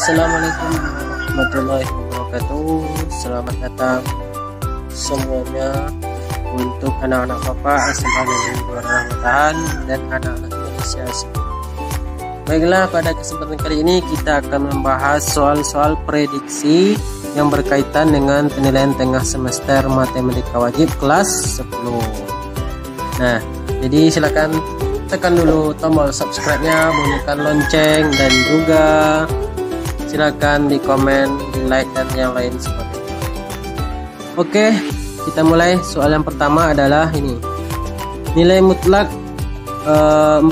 Assalamualaikum warahmatullahi wabarakatuh. Selamat datang semuanya untuk anak-anak Bapak SMA Negeri 2 Rahmatahan dan anak-anak Indonesia semua. Baiklah, pada kesempatan kali ini kita akan membahas soal-soal prediksi yang berkaitan dengan penilaian tengah semester matematika wajib kelas 10. Nah, jadi silakan tekan dulu tombol subscribe-nya, bunyikan lonceng, dan juga silakan di komen, di like, dan yang lain sebagainya. Oke, kita mulai. Soal yang pertama adalah ini. Nilai mutlak 4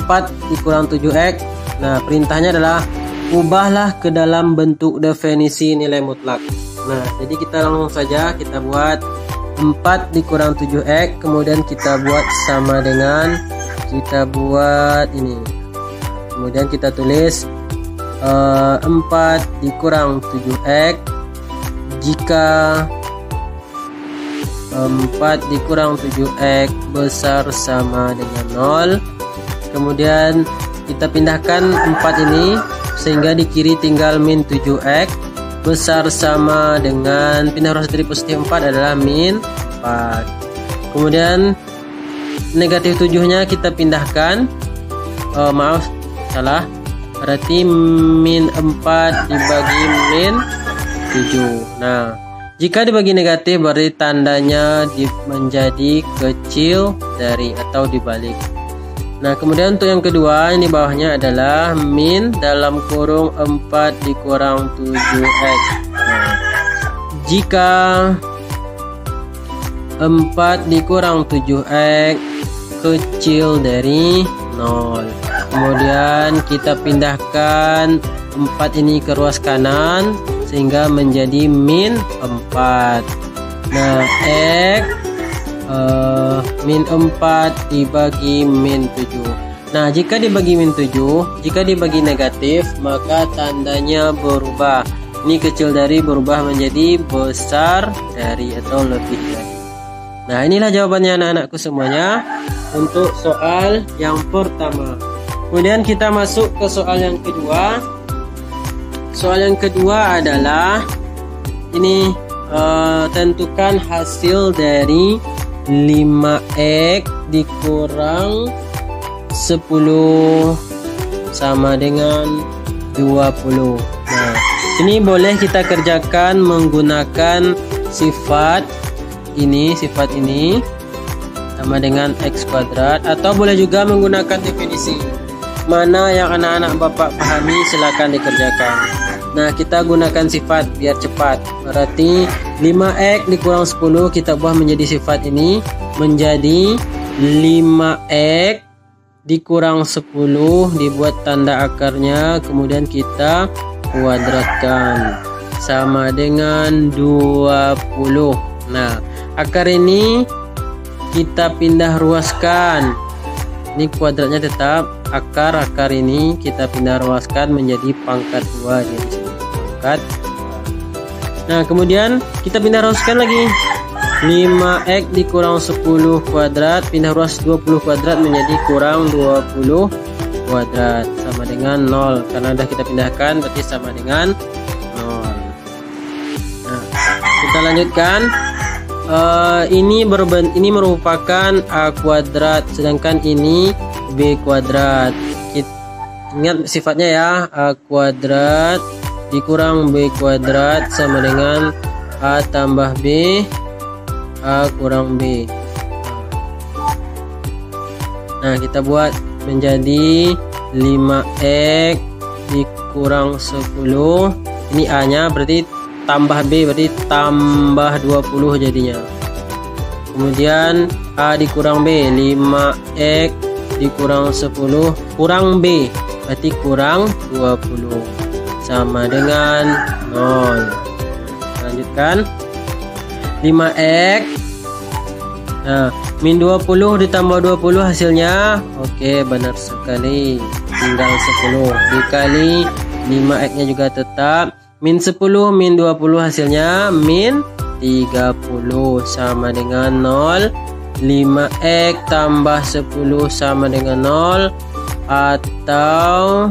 dikurang 7x. Nah, perintahnya adalah ubahlah ke dalam bentuk definisi nilai mutlak. Nah, jadi kita langsung saja kita buat 4 dikurang 7x, kemudian kita buat sama dengan, kita buat ini, kemudian kita tulis 4 dikurang 7x jika 4 dikurang 7x besar sama dengan 0. Kemudian kita pindahkan 4 ini sehingga di kiri tinggal min 7x besar sama dengan, pindah ruas dari positif 4 adalah min 4. Kemudian negatif 7-nya kita pindahkan, maaf salah, berarti min 4 dibagi min 7. Nah, jika dibagi negatif berarti tandanya menjadi kecil dari atau dibalik. Nah, kemudian untuk yang kedua, ini bawahnya adalah min dalam kurung 4 dikurang 7x. Nah, jika 4 dikurang 7x kecil dari 0, kemudian kita pindahkan 4 ini ke ruas kanan sehingga menjadi min 4. Nah, x min 4 dibagi min 7. Nah, jika dibagi min 7, jika dibagi negatif, maka tandanya berubah. Ini kecil dari berubah menjadi besar dari atau lebih dari. Nah, inilah jawabannya anak-anakku semuanya untuk soal yang pertama. Kemudian kita masuk ke soal yang kedua. Soal yang kedua adalah ini, tentukan hasil dari 5x dikurang 10 sama dengan 20. Nah, ini boleh kita kerjakan menggunakan sifat ini sama dengan x kuadrat, atau boleh juga menggunakan definisi. Mana yang anak-anak Bapak pahami silakan dikerjakan. Nah, kita gunakan sifat biar cepat. Berarti 5x dikurang 10 kita buat menjadi sifat ini menjadi 5x dikurang 10 dibuat tanda akarnya, kemudian kita kuadratkan sama dengan 20. Nah, akar ini kita pindah ruaskan. Ini kuadratnya tetap, akar ini kita pindah ruaskan menjadi pangkat 2 di sini. Pangkat. Nah, kemudian kita pindah ruaskan lagi. 5x dikurang 10 kuadrat pindah ruas 20 kuadrat menjadi kurang 20 kuadrat sama dengan 0. Karena sudah kita pindahkan berarti sama dengan 0. Nah, kita lanjutkan. Ini merupakan a kuadrat, sedangkan ini b kuadrat. Ingat sifatnya ya, a kuadrat dikurang b kuadrat sama dengan a tambah b, a kurang b. Nah, kita buat menjadi 5x dikurang 10. Ini a nya berarti tambah b, berarti tambah 20 jadinya. Kemudian a dikurang b, 5x dikurang 10 kurang b, berarti kurang 20 sama dengan 0. Lanjutkan 5x. Nah, min 20 ditambah 20 hasilnya, oke, benar sekali, tinggal 10 dikali 5x nya juga tetap min 10 min 20 hasilnya min 30 sama dengan 0. 5x tambah 10 sama dengan 0, atau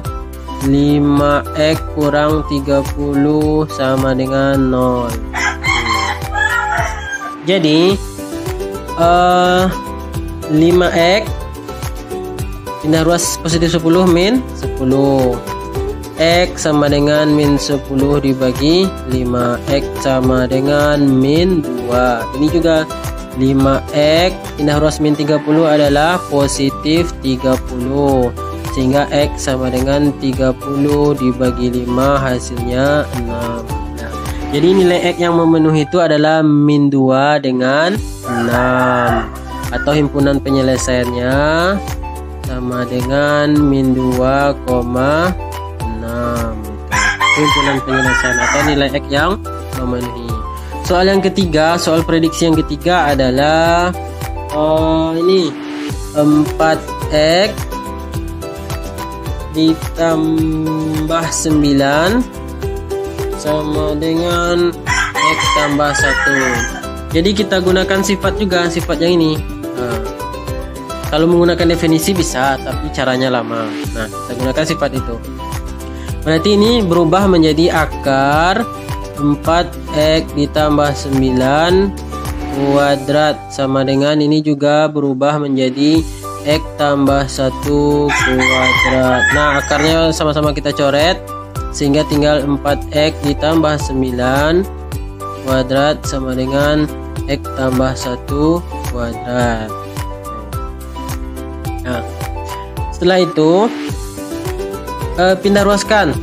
5x kurang 30 sama dengan 0. Jadi 5x pindah ruas positif 10 min 10. X sama dengan min 10 dibagi 5. X sama dengan min 2. Ini juga 5x pindah ruas min 30 adalah positif 30. Sehingga X sama dengan 30 dibagi 5 hasilnya 6. Nah, jadi nilai X yang memenuhi itu adalah min 2 dengan 6. Atau himpunan penyelesaiannya sama dengan min 2,6. Himpunan penyelesaian atau nilai X yang memenuhi. Soal yang ketiga, soal prediksi yang ketiga adalah ini 4x ditambah 9 sama dengan X tambah 1. Jadi kita gunakan sifat juga, sifat yang ini. Kalau menggunakan definisi bisa, tapi caranya lama. Nah, kita gunakan sifat itu. Berarti ini berubah menjadi akar 4x ditambah 9 kuadrat sama dengan ini juga berubah menjadi X tambah 1 kuadrat. Nah, akarnya sama-sama kita coret sehingga tinggal 4x ditambah 9 kuadrat sama dengan X tambah 1 kuadrat. Nah, setelah itu pindah ruaskan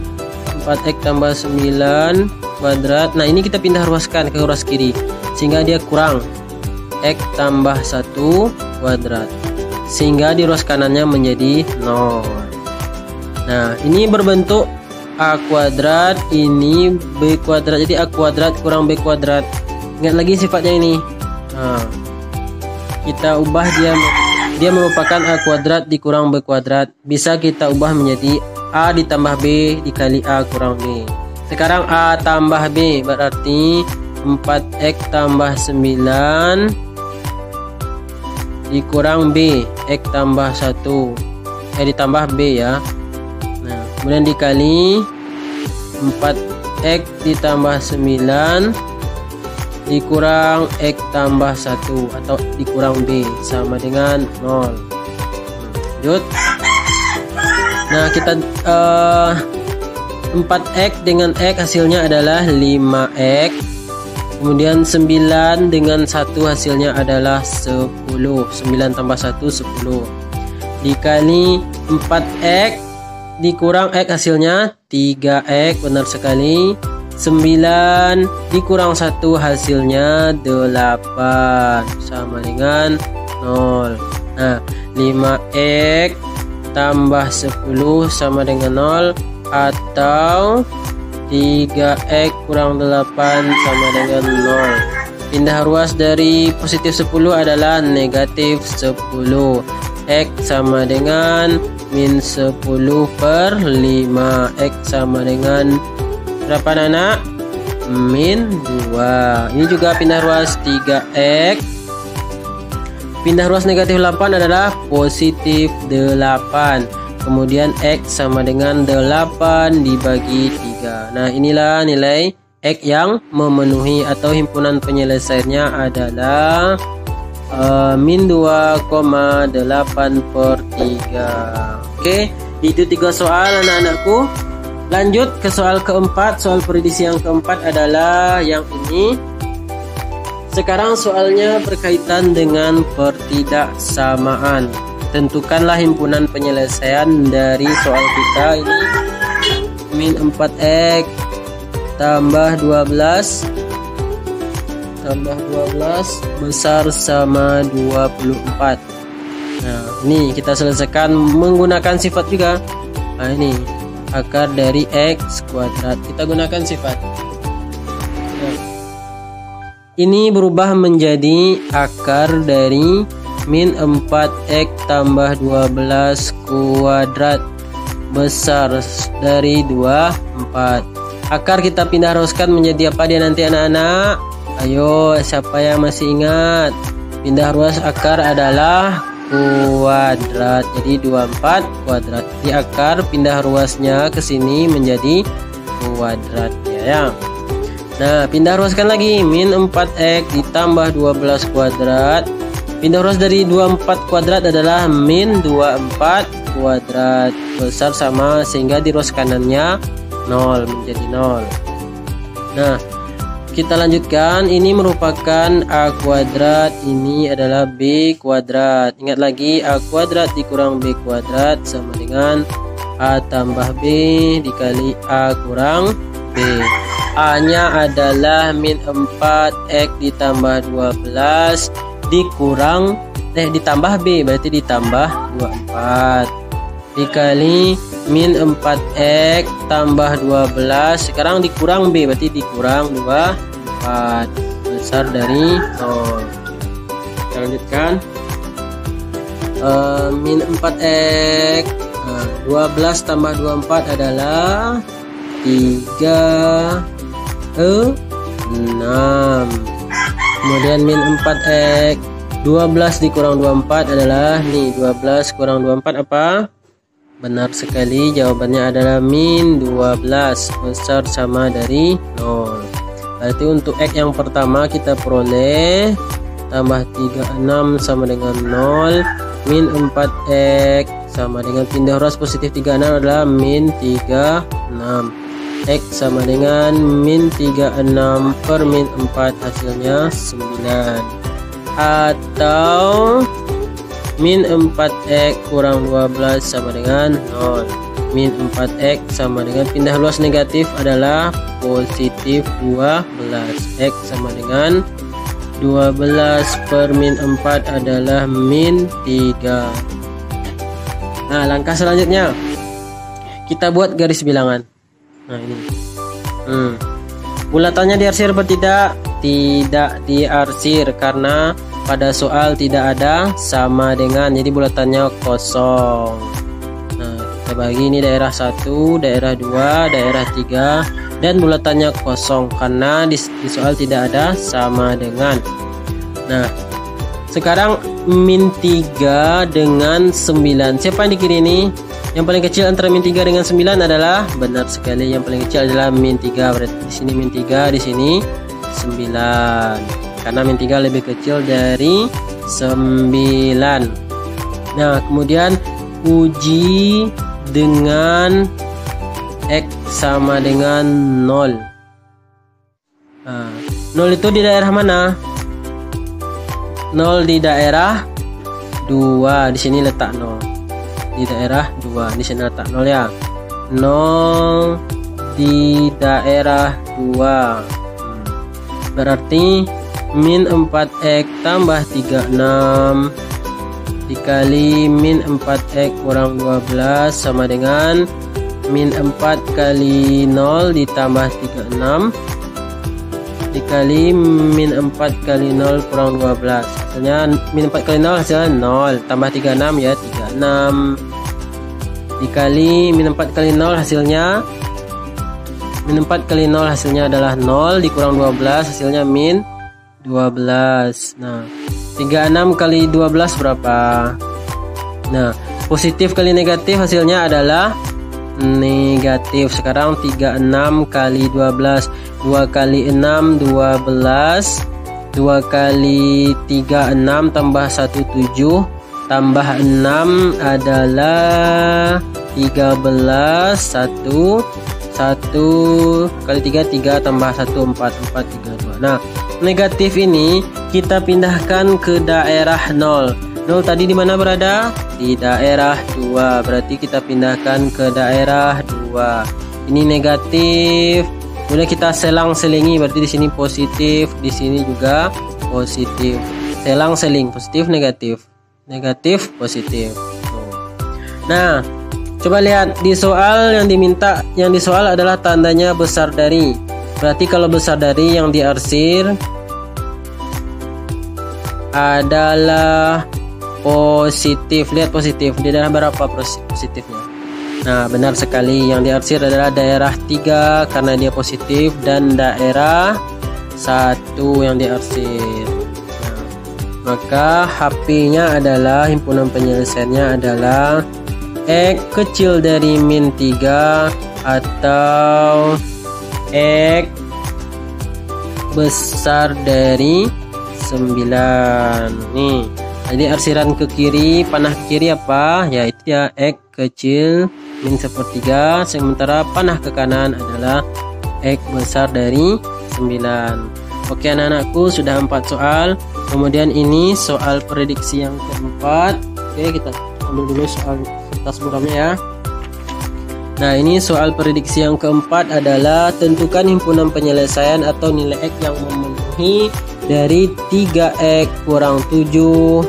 4x tambah 9 kuadrat. Nah, ini kita pindah ruaskan ke ruas kiri sehingga dia kurang X tambah 1 kuadrat. Sehingga di ruas kanannya menjadi 0. Nah, ini berbentuk A kuadrat, ini B kuadrat. Jadi A kuadrat kurang B kuadrat. Ingat lagi sifatnya ini. Nah, kita ubah dia merupakan A kuadrat dikurang B kuadrat. Bisa kita ubah menjadi A ditambah B dikali A kurang B. Sekarang A tambah B berarti 4x tambah 9 dikurang B X tambah 1 ditambah B ya. Nah, kemudian dikali 4x ditambah 9 dikurang X tambah 1 atau dikurang B sama dengan 0. Lanjut. Nah, kita 4x dengan X hasilnya adalah 5x. Kemudian 9 dengan 1 hasilnya adalah 10. 9 tambah 1 10. Dikali 4x dikurang X hasilnya 3x. Benar sekali. 9 dikurang 1 hasilnya 8 sama dengan 0. Nah, 5x tambah 10 sama dengan 0 atau 3x kurang 8 sama dengan 0. Pindah ruas dari positif 10 adalah negatif 10. X sama dengan min 10 per 5. X sama dengan berapa anak? Min 2. Ini juga pindah ruas 3x. Pindah ruas negatif 8 adalah positif 8. Kemudian X sama dengan 8 dibagi 3. Nah, inilah nilai X yang memenuhi atau himpunan penyelesaiannya adalah min 2,8 per 3. Oke, itu 3 soal anak-anakku. Lanjut ke soal keempat. Soal prediksi yang keempat adalah yang ini. Sekarang soalnya berkaitan dengan pertidaksamaan. Tentukanlah himpunan penyelesaian dari soal kita ini. Min 4x tambah 12 besar sama 24. Nah, ini kita selesaikan menggunakan sifat juga. Nah, ini akar dari X kuadrat. Kita gunakan sifat. Nah, ini berubah menjadi akar dari min 4x tambah 12 kuadrat besar dari 24. Akar kita pindah ruaskan menjadi apa dia nanti anak-anak? Ayo, siapa yang masih ingat? Pindah ruas akar adalah kuadrat. Jadi 24 kuadrat. di akar, pindah ruasnya ke sini menjadi kuadrat ya. Nah, pindah ruaskan lagi, min 4x ditambah 12 kuadrat. Pindah ruas dari 24 kuadrat adalah min 24 kuadrat, besar sama, sehingga di ruas kanannya 0 menjadi 0. Nah, kita lanjutkan, ini merupakan A kuadrat, ini adalah B kuadrat. Ingat lagi, A kuadrat dikurang B kuadrat sama dengan A tambah B dikali A kurang B. A nya adalah min 4x ditambah 12 ditambah B, berarti ditambah 24 dikali min 4x tambah 12, sekarang dikurang B, berarti dikurang 24, besar dari 0. Kita lanjutkan, min 4x, 12 tambah 24 adalah 36. Kemudian min 4x, 12 dikurang 24 adalah nih, 12 kurang 24 apa? Benar sekali, jawabannya adalah min 12, besar sama dari 0. Berarti untuk X yang pertama kita peroleh tambah 36 sama dengan 0, min 4x sama dengan pindah ruas positif 36 adalah min 36. X sama dengan min 36 per min 4, hasilnya 9. Atau min 4x kurang 12 sama dengan 0. Min 4x sama dengan pindah luas negatif adalah positif 12. X sama dengan 12 per min 4 adalah min 3. Nah, langkah selanjutnya kita buat garis bilangan. Nah, ini bulatannya diarsir atau tidak? Tidak diarsir, karena pada soal tidak ada sama dengan, jadi bulatannya kosong. Nah, kita bagi ini daerah 1, daerah 2, daerah 3, dan bulatannya kosong karena di soal tidak ada sama dengan. Nah, sekarang min 3 dengan 9, siapa yang di kiri ini? Yang paling kecil antara min 3 dengan 9 adalah, benar sekali, yang paling kecil adalah min 3. Berarti di sini min 3, di sini 9. Karena min 3 lebih kecil dari 9. Nah, kemudian uji dengan X sama dengan 0. Nah, 0 itu di daerah mana? 0 di daerah 2. Di sini letak 0. Di daerah 2, di sini letak 0 ya. 0 di daerah 2. Berarti min 4x tambah 36 dikali min 4x kurang 12 sama dengan min 4 kali 0 ditambah 36 dikali min 4 kali 0 kurang 12. Hasilnya min 4 kali 0 hasilnya 0, tambah 36 ya, 36 dikali min 4 kali 0 hasilnya min 4 kali 0 hasilnya adalah 0, dikurang 12 hasilnya min 12. Nah, 36 kali 12 berapa? Nah, positif kali negatif hasilnya adalah negatif. Sekarang 36 kali 12, 2 kali 6 12, 2 kali 3 6 tambah 1 7 tambah 6 adalah 13. 1 kali 3 3 tambah 1 4 4 3 2. Nah, negatif ini kita pindahkan ke daerah 0. 0 tadi di mana berada? Di daerah 2. Berarti kita pindahkan ke daerah 2. Ini negatif. Kemudian kita selang-selingi, berarti di sini positif, di sini juga positif. Selang-seling, positif negatif. Negatif positif. Nah, coba lihat di soal yang diminta, yang disoal adalah tandanya besar dari. Berarti kalau besar dari yang diarsir adalah positif. Lihat positif, di daerah berapa positifnya? Nah, benar sekali, yang diarsir adalah daerah 3 karena dia positif, dan daerah 1 yang diarsir. Nah, maka HP-nya adalah, himpunan penyelesaiannya adalah X kecil dari min 3 atau X besar dari 9 nih. Jadi arsiran ke kiri, panah ke kiri apa? Yaitu ya X kecil min 1/3, sementara panah ke kanan adalah X besar dari 9. Oke anak-anakku, sudah 4 soal. Kemudian ini soal prediksi yang keempat. Oke, kita ambil dulu soal kertas buramnya ya. Nah, ini soal prediksi yang keempat adalah tentukan himpunan penyelesaian atau nilai X yang memenuhi dari 3X kurang 7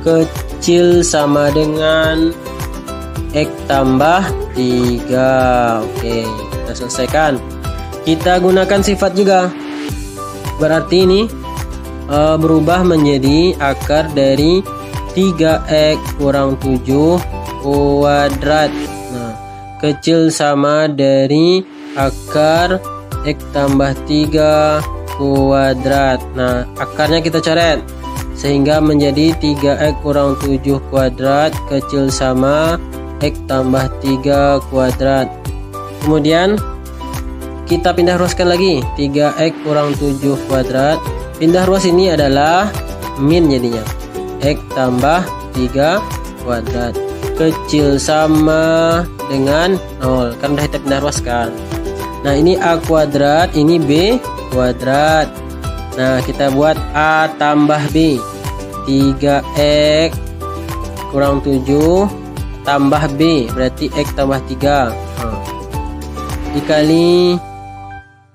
kecil sama dengan X tambah 3. Oke, kita selesaikan. Kita gunakan sifat juga. Berarti ini berubah menjadi akar dari 3X kurang 7 kuadrat. Nah, kecil sama dari akar X tambah 3 kuadrat. Nah, akarnya kita coret sehingga menjadi 3X kurang 7 kuadrat kecil sama X tambah 3 kuadrat. Kemudian kita pindah ruaskan lagi. 3X kurang 7 kuadrat. Pindah ruas ini adalah min jadinya. X tambah 3 kuadrat kecil sama dengan 0. Kan udah kita pindah ruaskan. Nah, ini A kuadrat, ini B kuadrat. Nah, kita buat A tambah B. 3X kurang 7 tambah B, berarti X tambah 3. Dikali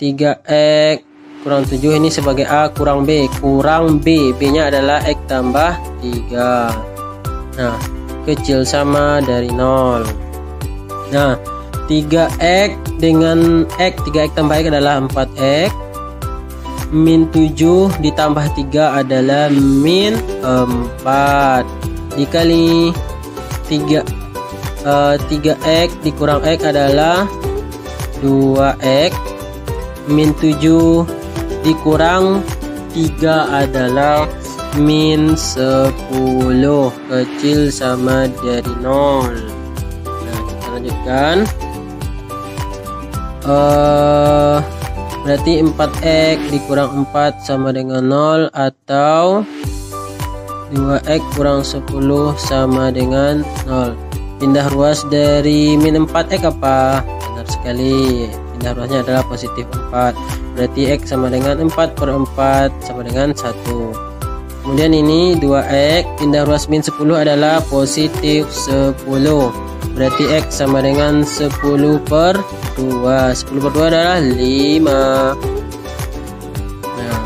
3X kurang 7 ini sebagai A kurang B. Kurang B, B-nya adalah X tambah 3. Nah, kecil sama dari 0. Nah, 3X dengan X, 3X tambah X adalah 4X. Min 7 ditambah 3 adalah min 4. Dikali 3X dikurang X adalah 2X. Min 7 dikurang 3 adalah min 10 kecil sama dari 0. Nah, kita lanjutkan. Berarti 4X dikurang 4 sama dengan 0 atau 2X kurang 10 sama dengan 0. Pindah ruas dari min 4X apa? Benar sekali. Pindah ruasnya adalah positif 4. Berarti X sama dengan 4/4 sama dengan 1. Kemudian ini 2X. Pindah ruas min 10 adalah positif 10. Berarti X sama dengan 10/2. 10/2 adalah 5. Nah,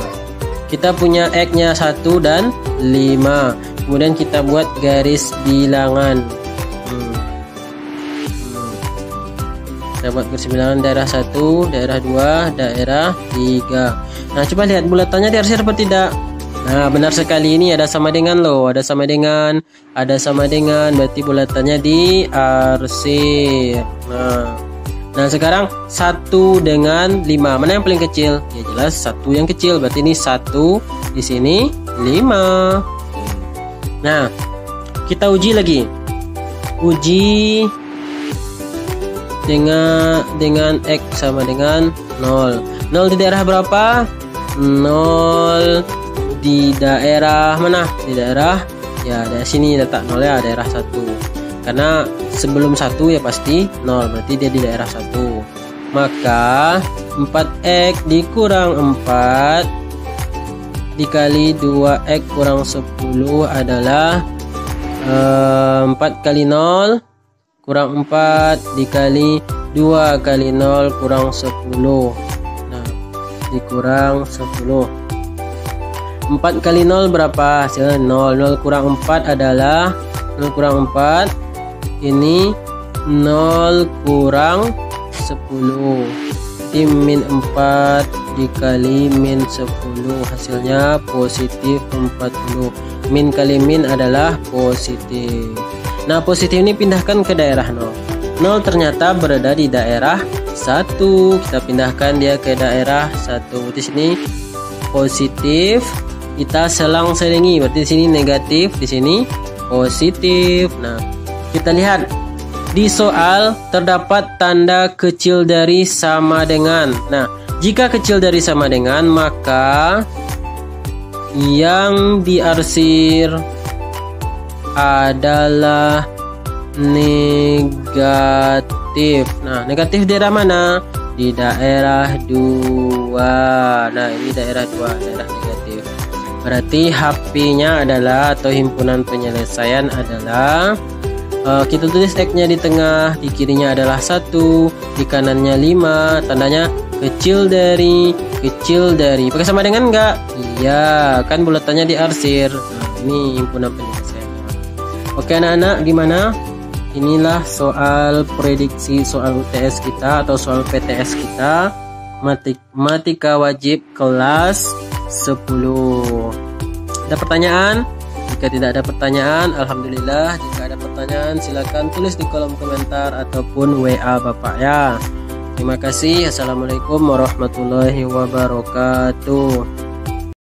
kita punya X-nya 1 dan 5. Kemudian kita buat garis bilangan. Kita buat garis bilangan daerah 1, daerah 2, daerah 3. Nah, coba lihat bulatannya diarsir apa tidak? Nah, benar sekali, ini ada sama dengan loh, ada sama dengan, berarti bulatannya diarsir. Nah, sekarang 1 dengan 5, mana yang paling kecil? Ya jelas 1 yang kecil, berarti ini 1, di sini 5. Nah, kita uji lagi. Uji dengan X sama dengan 0. 0 di daerah berapa? 0 di daerah mana? Di daerah, ya dari sini letak 0 ya, daerah 1. Karena sebelum 1 ya pasti 0, berarti dia di daerah 1. Maka 4X dikurang 4 dikali 2X kurang 10 adalah 4 kali 0 kurang 4 dikali 2 kali 0 kurang 10. Nah, dikurang 10. 4 kali 0 berapa? Hasilnya 0. 0 kurang 4 adalah 0 kurang 4. Ini 0 kurang 10. Jadi min 4 dikali min 10. Hasilnya positif 40. Min kali min adalah positif. Nah, positif ini pindahkan ke daerah 0. 0 ternyata berada di daerah 1. Kita pindahkan dia ke daerah 1. Di sini positif. Kita selang-selingi, berarti di sini negatif, di sini positif. Nah, Kita lihat di soal terdapat tanda kecil dari sama dengan. Nah, jika kecil dari sama dengan, maka yang diarsir adalah negatif. Nah, negatif daerah mana? Di daerah 2. Nah, ini daerah 2, daerah negatif. Berarti HP-nya adalah, atau himpunan penyelesaian adalah, kita tulis X-nya di tengah, di kirinya adalah 1, di kanannya 5, tandanya kecil dari. Pakai sama dengan enggak? Iya, kan bulatannya diarsir. Nah, ini himpunan penyelesaian. Oke anak-anak, gimana? Inilah soal prediksi soal UTS kita atau soal PTS kita, matematika wajib kelas 10. Ada pertanyaan? Jika tidak ada pertanyaan, alhamdulillah. Jika ada pertanyaan, silakan tulis di kolom komentar ataupun WA Bapak ya. Terima kasih. Assalamualaikum warahmatullahi wabarakatuh.